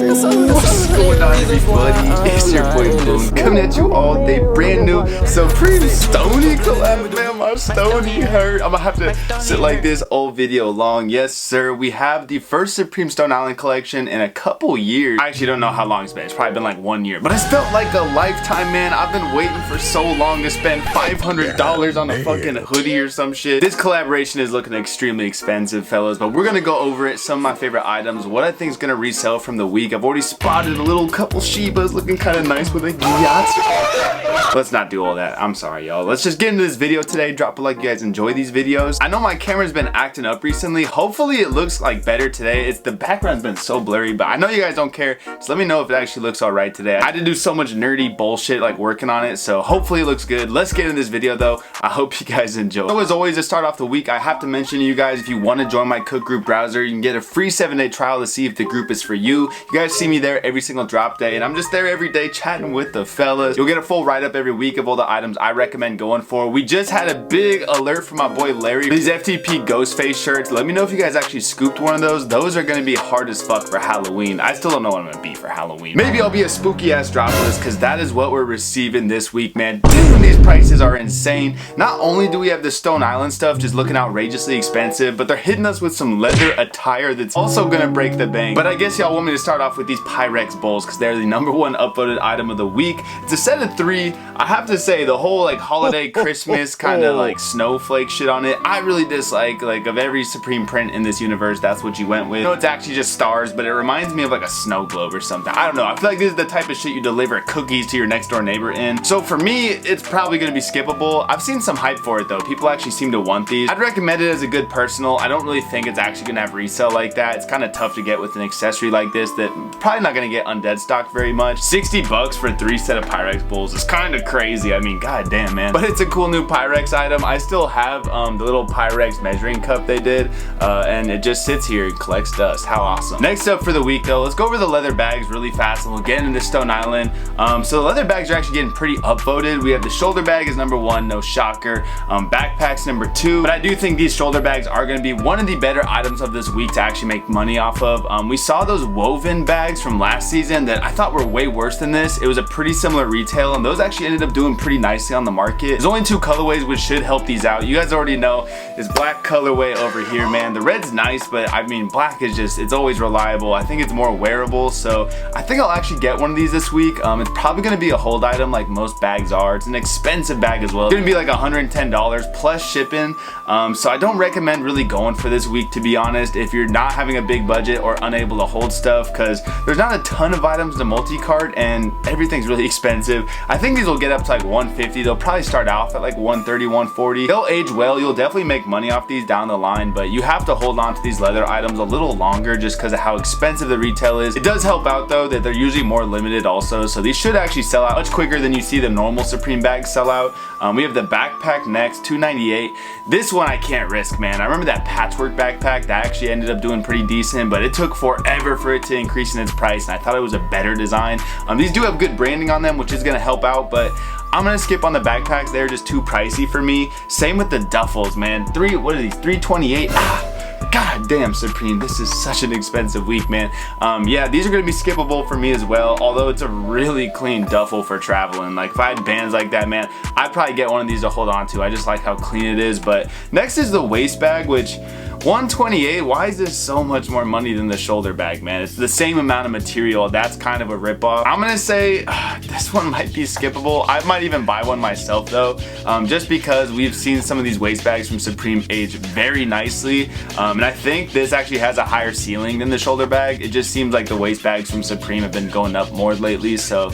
What's going on, everybody? It's your boy Boom coming at you all day, brand new Supreme Stony collab. Man, my Stony hurt. I'm gonna have to sit like this all video long. Yes, sir. We have the first Supreme Stone Island collection in a couple years. I actually don't know how long it's been. It's probably been like 1 year, but it's felt like a lifetime, man. I've been waiting for so long to spend $500 on a fucking hoodie or some shit. This collaboration is looking extremely expensive, fellas, but we're gonna go over it. Some of my favorite items, what I think is gonna resell from the week. I've already spotted a little couple Shibas looking kind of nice with a yacht. Let's not do all that. I'm sorry, y'all. Let's just get into this video today. Drop a like if you guys enjoy these videos. I know my camera's been acting up recently. Hopefully it looks like better today. The background's been so blurry, but I know you guys don't care. So let me know if it actually looks all right today. I had to do so much nerdy bullshit like working on it, so hopefully it looks good. Let's get into this video though. I hope you guys enjoy. So as always, to start off the week, I have to mention to you guys, if you want to join my Cook Group browser, you can get a free 7-day trial to see if the group is for you. You guys see me there every single drop day, and I'm just there every day chatting with the fellas. You'll get a full write-up every week of all the items I recommend going for. We just had a big alert from my boy Larry. These FTP Ghostface shirts, let me know if you guys actually scooped one of those. Those are gonna be hard as fuck for Halloween. I still don't know what I'm gonna be for Halloween. Maybe I'll be a spooky ass drop list, because that is what we're receiving this week, man. Damn, these prices are insane. Not only do we have the Stone Island stuff just looking outrageously expensive, but they're hitting us with some leather attire that's also gonna break the bank. But I guess y'all want me to start off with these Pyrex bowls, because they're the #1 upvoted item of the week. It's a set of 3. I have to say, the whole like holiday Christmas kind of like snowflake shit on it, I really dislike. Like, of every Supreme print in this universe, that's what you went with. I know it's actually just stars, but it reminds me of like a snow globe or something. I don't know. I feel like this is the type of shit you deliver cookies to your next door neighbor in. So for me, it's probably gonna be skippable. I've seen some hype for it though. People actually seem to want these. I'd recommend it as a good personal. I don't really think it's actually gonna have resale like that. It's kind of tough to get with an accessory like this that probably not gonna get undead stock very much. 60 bucks for 3 set of Pyrex bowls is kind of crazy. I mean, god damn, man. But it's a cool new Pyrex item. I still have the little Pyrex measuring cup they did, and it just sits here and collects dust. How awesome. Next up for the week though, let's go over the leather bags really fast and we'll get into Stone Island. So the leather bags are actually getting pretty upvoted. We have the shoulder bag is #1, no shocker. Backpacks #2, but I do think these shoulder bags are going to be one of the better items of this week to actually make money off of. We saw those woven bags from last season that I thought were way worse than this. It was a pretty similar retail, and those actually ended up doing pretty nicely on the market. There's only 2 colorways which should help these out. You guys already know this black colorway over here, man. The red's nice, but I mean, black is just, it's always reliable. I think it's more wearable, so I think I'll actually get one of these this week. It's probably going to be a hold item like most bags are. It's an expensive bag as well. It's going to be like $110 plus shipping, so I don't recommend really going for this week, to be honest, if you're not having a big budget or unable to hold stuff, because there's not a ton of items to multi-cart and everything's really expensive. I think these will get up to like $150. They'll probably start off at like $130, $140. They'll age well. You'll definitely make money off these down the line, but you have to hold on to these leather items a little longer just because of how expensive the retail is. It does help out though that they're usually more limited also, so these should actually sell out much quicker than you see the normal Supreme bags sell out. We have the backpack next, $298. This one I can't risk, man. I remember that patchwork backpack that actually ended up doing pretty decent, but it took forever for it to increase in its price, and I thought it was a better design. These do have good branding on them, which is gonna help out, but I'm gonna skip on the backpacks. They're just too pricey for me. Same with the duffels, man. What are these? $328. God damn, Supreme, this is such an expensive week, man. Yeah, these are gonna be skippable for me as well, although it's a really clean duffel for traveling. Like, if I had bands like that, man, I'd probably get one of these to hold on to. I just like how clean it is. But next is the waist bag, which $128. Why is this so much more money than the shoulder bag, man? It's the same amount of material. That's kind of a ripoff. I'm gonna say this one might be skippable. I might even buy one myself though, just because we've seen some of these waist bags from Supreme age very nicely, and I think this actually has a higher ceiling than the shoulder bag. It just seems like the waist bags from Supreme have been going up more lately, so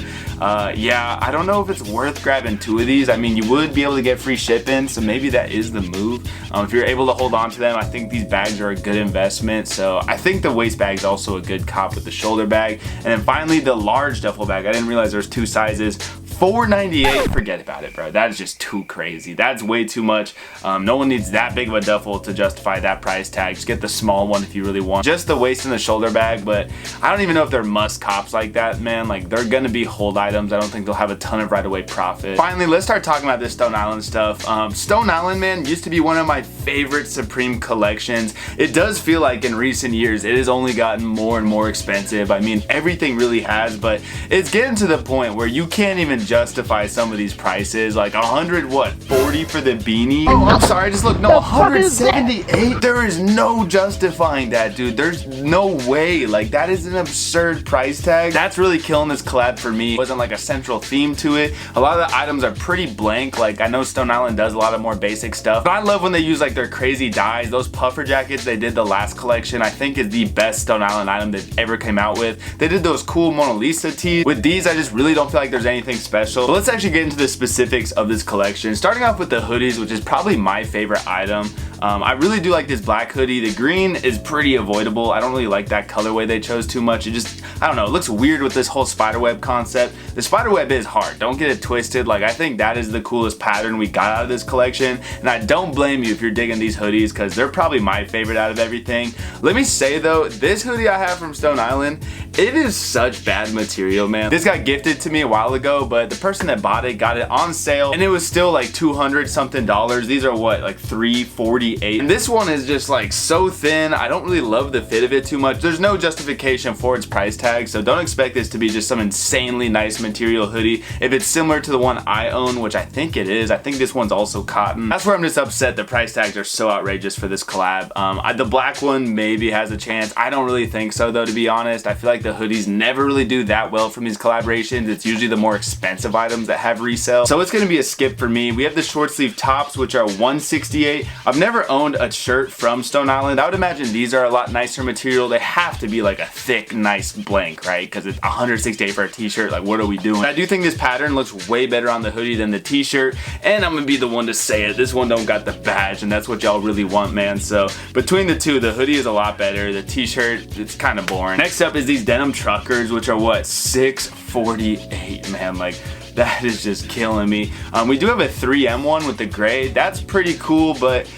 yeah, I don't know if it's worth grabbing 2 of these. I mean, you would be able to get free shipping, so maybe that is the move. If you're able to hold on to them, I think these bags are a good investment, so I think the waist bag is also a good cop with the shoulder bag. And then finally, the large duffel bag. I didn't realize there's 2 sizes. $498. Forget about it, bro. That is just too crazy. That's way too much. No one needs that big of a duffel to justify that price tag. Just get the small one if you really want. Just the waist and the shoulder bag, but I don't even know if they're must cops like that, man. Like, they're gonna be hold items. I don't think they'll have a ton of right away profit. Finally, let's start talking about this Stone Island stuff. Stone Island, man, used to be one of my favorite Supreme collections. It does feel like in recent years it has only gotten more and more expensive. I mean, everything really has, but it's getting to the point where you can't even justify some of these prices. Like 140 for the beanie. Oh, I'm sorry, I just looked. No, 178. There is no justifying that, dude. There's no way. Like, that is an absurd price tag. That's really killing this collab for me. It wasn't like a central theme to it. A lot of the items are pretty blank. Like, I know Stone Island does a lot of more basic stuff, but I love when they use like their crazy dyes. Those puffer jackets they did the last collection, I think, is the best Stone Island item they've ever came out with. They did those cool Mona Lisa tees. With these, I just really don't feel like there's anything special. But let's actually get into the specifics of this collection. Starting off with the hoodies, which is probably my favorite item. I really do like this black hoodie. The green is pretty avoidable. I don't really like that colorway they chose too much. It just, I don't know, it looks weird with this whole spiderweb concept. The spiderweb is hard, don't get it twisted. Like, I think that is the coolest pattern we got out of this collection, and I don't blame you if you're digging these hoodies, because they're probably my favorite out of everything. Let me say though, this hoodie I have from Stone Island, it is such bad material, man. This got gifted to me a while ago, but the person that bought it got it on sale, and it was still like 200 something dollars. These are what, like $348. And this one is just like so thin. I don't really love the fit of it too much. There's no justification for its price tag, so don't expect this to be just some insanely nice material hoodie. If it's similar to the one I own, which I think it is, I think this one's also cotton. That's where I'm just upset the price tags are so outrageous for this collab. The black one maybe has a chance. I don't really think so though, to be honest. I feel like the hoodies never really do that well from these collaborations. It's usually the more expensive items that have resale. So it's gonna be a skip for me. We have the short sleeve tops, which are $168. I've never owned a shirt from Stone Island. I would imagine these are a lot nicer material. They have to be like a thick, nice blank, right? Because it's $168 for a t-shirt. Like, what are we doing? I do think this pattern looks way better on the hoodie than the t-shirt, and I'm gonna be the one to say it. This one don't got the badge, and that's what y'all really want, man. So between the two, the hoodie is a lot better. The t-shirt, it's kind of boring. Next up is these denim truckers, which are what, $648, man. Like, that is just killing me. We do have a 3M one with the gray. That's pretty cool, but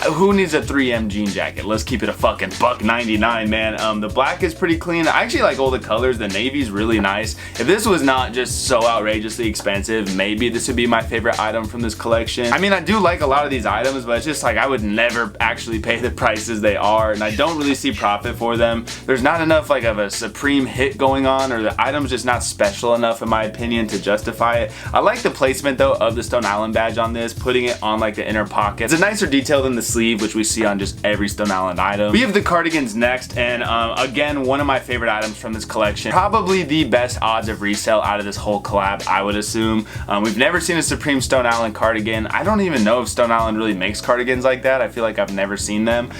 who needs a 3M jean jacket? Let's keep it a fucking $1.99, man. The black is pretty clean. I actually like all the colors. The navy's really nice. If this was not just so outrageously expensive, maybe this would be my favorite item from this collection. I mean, I do like a lot of these items, but it's just like I would never actually pay the prices they are, and I don't really see profit for them. There's not enough like of a Supreme hit going on, or the item's just not special enough in my opinion to justify it. I like the placement though of the Stone Island badge on this, putting it on like the inner pocket. It's a nicer detail than the sleeve, which we see on just every Stone Island item. We have the cardigans next, and again, one of my favorite items from this collection. Probably the best odds of resale out of this whole collab, I would assume. We've never seen a Supreme Stone Island cardigan. I don't even know if Stone Island really makes cardigans like that. I feel like I've never seen them.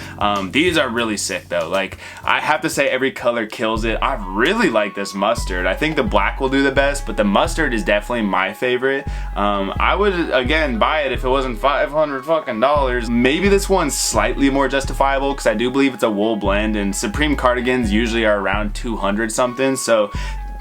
These are really sick though. Like, I have to say every color kills it. I really like this mustard. I think the black will do the best, but the mustard is definitely my favorite. I would again buy it if it wasn't $500 fucking dollars. Maybe this one's slightly more justifiable because I do believe it's a wool blend, and Supreme cardigans usually are around 200 something, so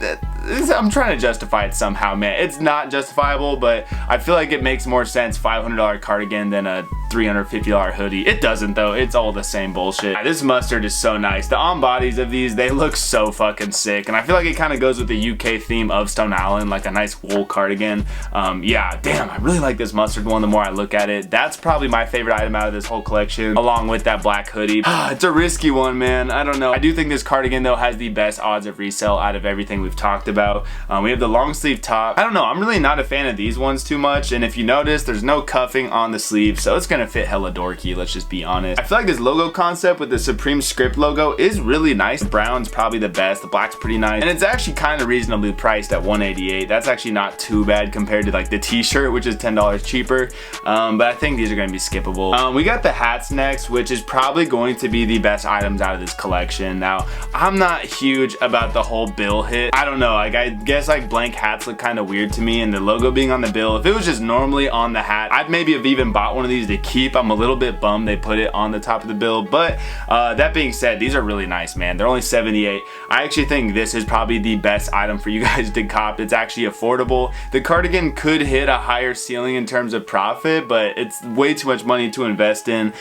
I'm trying to justify it somehow, man. It's not justifiable, but I feel like it makes more sense $500 cardigan than a $350 hoodie. It doesn't though, it's all the same bullshit. This mustard is so nice. The on bodies of these, they look so fucking sick, and I feel like it kind of goes with the UK theme of Stone Island, like a nice wool cardigan. Yeah, damn, I really like this mustard one the more I look at it. That's probably my favorite item out of this whole collection, along with that black hoodie. It's a risky one, man. I don't know. I do think this cardigan though has the best odds of resale out of everything we've talked about. We have the long sleeve top. I don't know, I'm really not a fan of these ones too much, and if you notice, there's no cuffing on the sleeve, so it's gonna fit hella dorky, let's just be honest. I feel like this logo concept with the Supreme script logo is really nice. Brown's probably the best, the black's pretty nice, and it's actually kind of reasonably priced at $188. That's actually not too bad compared to like the t-shirt, which is $10 cheaper, but I think these are gonna be skippable. We got the hats next, which is probably going to be the best items out of this collection. Now, I'm not huge about the whole bill hit. I don't know, like I guess like blank hats look kind of weird to me, and the logo being on the bill, if it was just normally on the hat, I'd maybe have even bought one of these to keep. I'm a little bit bummed they put it on the top of the bill, but that being said, these are really nice, man. They're only $78. I actually think this is probably the best item for you guys to cop. It's actually affordable. The cardigan could hit a higher ceiling in terms of profit, but it's way too much money to invest in.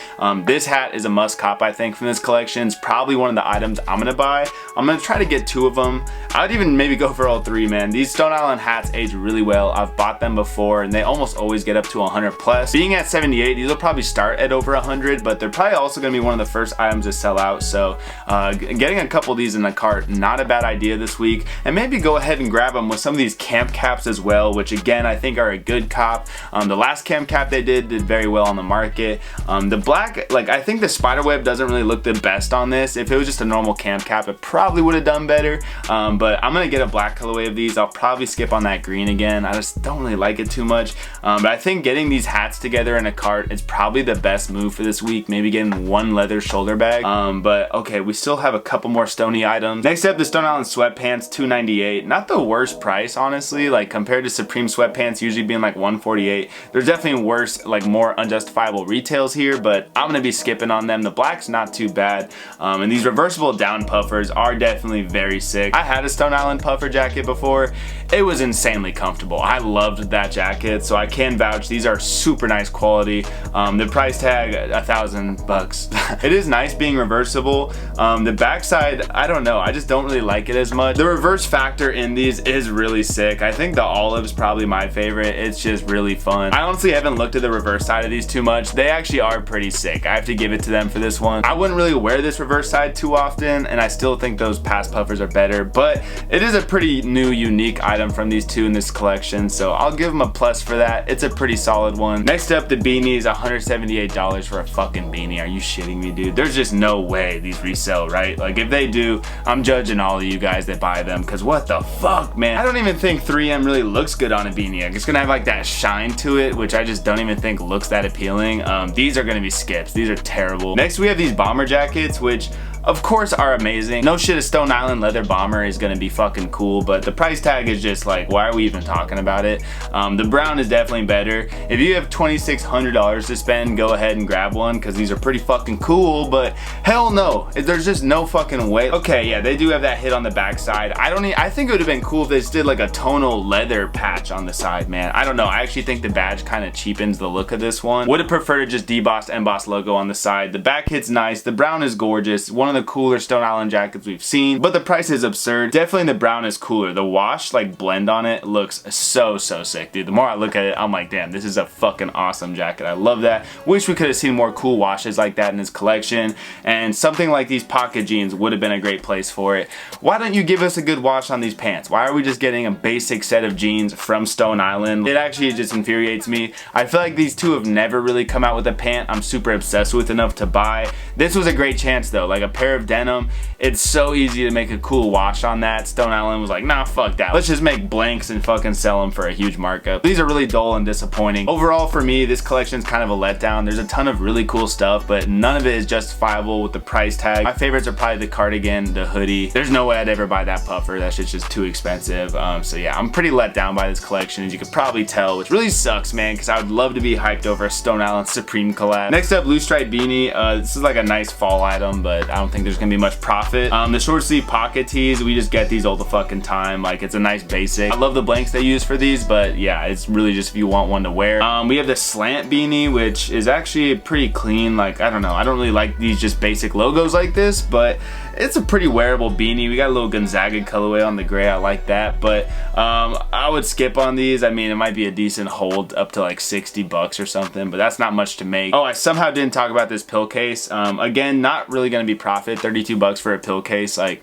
This hat is a must cop, I think, from this collection. It's probably one of the items I'm gonna buy. I'm gonna try to get two of them. I would even even maybe go for all three, man. These Stone Island hats age really well. I've bought them before and they almost always get up to 100 plus. Being at 78, these will probably start at over 100, but they're probably also gonna be one of the first items to sell out. So getting a couple of these in the cart, not a bad idea this week. And maybe go ahead and grab them with some of these camp caps as well, which again, I think are a good cop. The last camp cap they did very well on the market. The black, like I think the spiderweb doesn't really look the best on this. If it was just a normal camp cap, it probably would have done better. But I'm gonna get a black colorway of these. I'll probably skip on that green again. I just don't really like it too much. But I think getting these hats together in a cart is probably the best move for this week. Maybe getting one leather shoulder bag. But okay, we still have a couple more Stony items. Next up, the Stone Island sweatpants, $298. Not the worst price, honestly. Like compared to Supreme sweatpants usually being like $148. There's definitely worse, like more unjustifiable retails here, but I'm gonna be skipping on them. The black's not too bad. And these reversible down puffers are definitely very sick. I had a Stone Island puffer jacket before. It was insanely comfortable. I loved that jacket, so I can vouch. These are super nice quality. The price tag, $1,000. It is nice being reversible. The backside, I don't know. I just don't really like it as much. The reverse factor in these is really sick. I think the olive's probably my favorite. It's just really fun. I honestly haven't looked at the reverse side of these too much. They actually are pretty sick. I have to give it to them for this one. I wouldn't really wear this reverse side too often, and I still think those past puffers are better, but it is a pretty new, unique item from these two in this collection, so I'll give them a plus for that. It's a pretty solid one. Next up, the beanies, $178 for a fucking beanie. Are you shitting me, dude? There's just no way these resell, right? Like if they do, I'm judging all of you guys that buy them, because what the fuck, man? I don't even think 3M really looks good on a beanie. Like, it's gonna have like that shine to it, which I just don't even think looks that appealing. These are gonna be skips. These are terrible. Next, we have these bomber jackets, which of course are amazing. No shit, a Stone Island leather bomber is gonna be fucking cool, but the price tag is just like, why are we even talking about it? The brown is definitely better. If you have $2,600 to spend, go ahead and grab one, because these are pretty fucking cool, but hell no, there's just no fucking way. Okay, yeah, they do have that hit on the back side. I think it would have been cool if they just did like a tonal leather patch on the side, man. I don't know, I actually think the badge kind of cheapens the look of this one. Would have preferred to just debossed embossed logo on the side. The back hit's nice, the brown is gorgeous. One of the cooler Stone Island jackets we've seen, but the price is absurd. Definitely the brown is cooler. The wash, like blend on it, looks so sick, dude. The more I look at it, I'm like, damn, this is a fucking awesome jacket. I love that. Wish we could have seen more cool washes like that in this collection, and something like these pocket jeans would have been a great place for it. Why don't you give us a good wash on these pants? Why are we just getting a basic set of jeans from Stone Island? It actually just infuriates me. I feel like these two have never really come out with a pant I'm super obsessed with enough to buy. This was a great chance though, like a pair of denim. It's so easy to make a cool wash on that. Stone Island was like, nah, fuck that. Let's just make blanks and fucking sell them for a huge markup. These are really dull and disappointing. Overall for me, this collection is kind of a letdown. There's a ton of really cool stuff, but none of it is justifiable with the price tag. My favorites are probably the cardigan, the hoodie. There's no way I'd ever buy that puffer. That shit's just too expensive. So yeah, I'm pretty let down by this collection, as you could probably tell, which really sucks, man, because I would love to be hyped over a Stone Island Supreme collab. Next up, blue stripe beanie. This is like a nice fall item, but I don't think there's gonna be much profit. The short sleeve pocket tees, we just get these all the fucking time. Like, it's a nice basic. I love the blanks they use for these, but yeah, it's really just if you want one to wear. We have the slant beanie, which is actually pretty clean. Like, I don't know, I don't really like these just basic logos like this, but it's a pretty wearable beanie. We got a little Gonzaga colorway on the gray. I like that, but I would skip on these. I mean, it might be a decent hold up to like 60 bucks or something, but that's not much to make. Oh, I somehow didn't talk about this pill case. Again, not really gonna be profit. 32 bucks for a pill case. Like,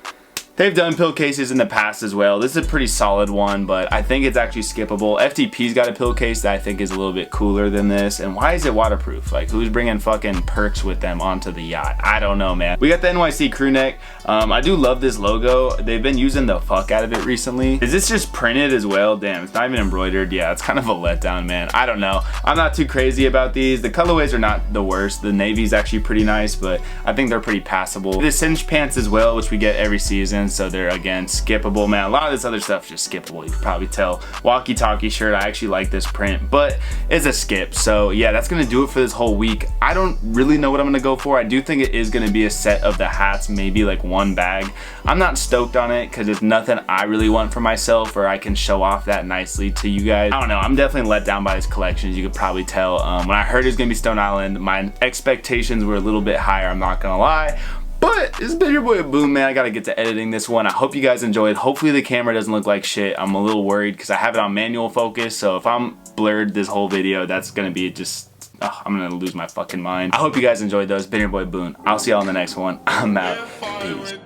they've done pill cases in the past as well. This is a pretty solid one, but I think it's actually skippable. FTP's got a pill case that I think is a little bit cooler than this. And why is it waterproof? Like, who's bringing fucking perks with them onto the yacht? I don't know, man. We got the NYC crew neck. I do love this logo. They've been using the fuck out of it recently. Is this just printed as well? Damn, it's not even embroidered. Yeah, it's kind of a letdown, man. I don't know. I'm not too crazy about these. The colorways are not the worst. The navy's actually pretty nice, but I think they're pretty passable. The cinch pants as well, which we get every season, so they're again skippable, man. A lot of this other stuff is just skippable. You can probably tell. Walkie talkie shirt, I actually like this print, but it's a skip. So yeah, that's gonna do it for this whole week. I don't really know what I'm gonna go for. I do think it is gonna be a set of the hats, maybe like one bag. I'm not stoked on it because it's nothing I really want for myself, or I can show off that nicely to you guys. I don't know, I'm definitely let down by this collection, as you could probably tell. When I heard it was gonna be Stone Island, my expectations were a little bit higher, I'm not gonna lie. But it's been your boy Boom, man. I gotta get to editing this one. I hope you guys enjoyed. Hopefully the camera doesn't look like shit. I'm a little worried because I have it on manual focus, so if I'm blurred this whole video, that's gonna be just, I'm gonna lose my fucking mind. I hope you guys enjoyed those. Been your boy Boone. I'll see y'all in the next one. I'm out. Peace.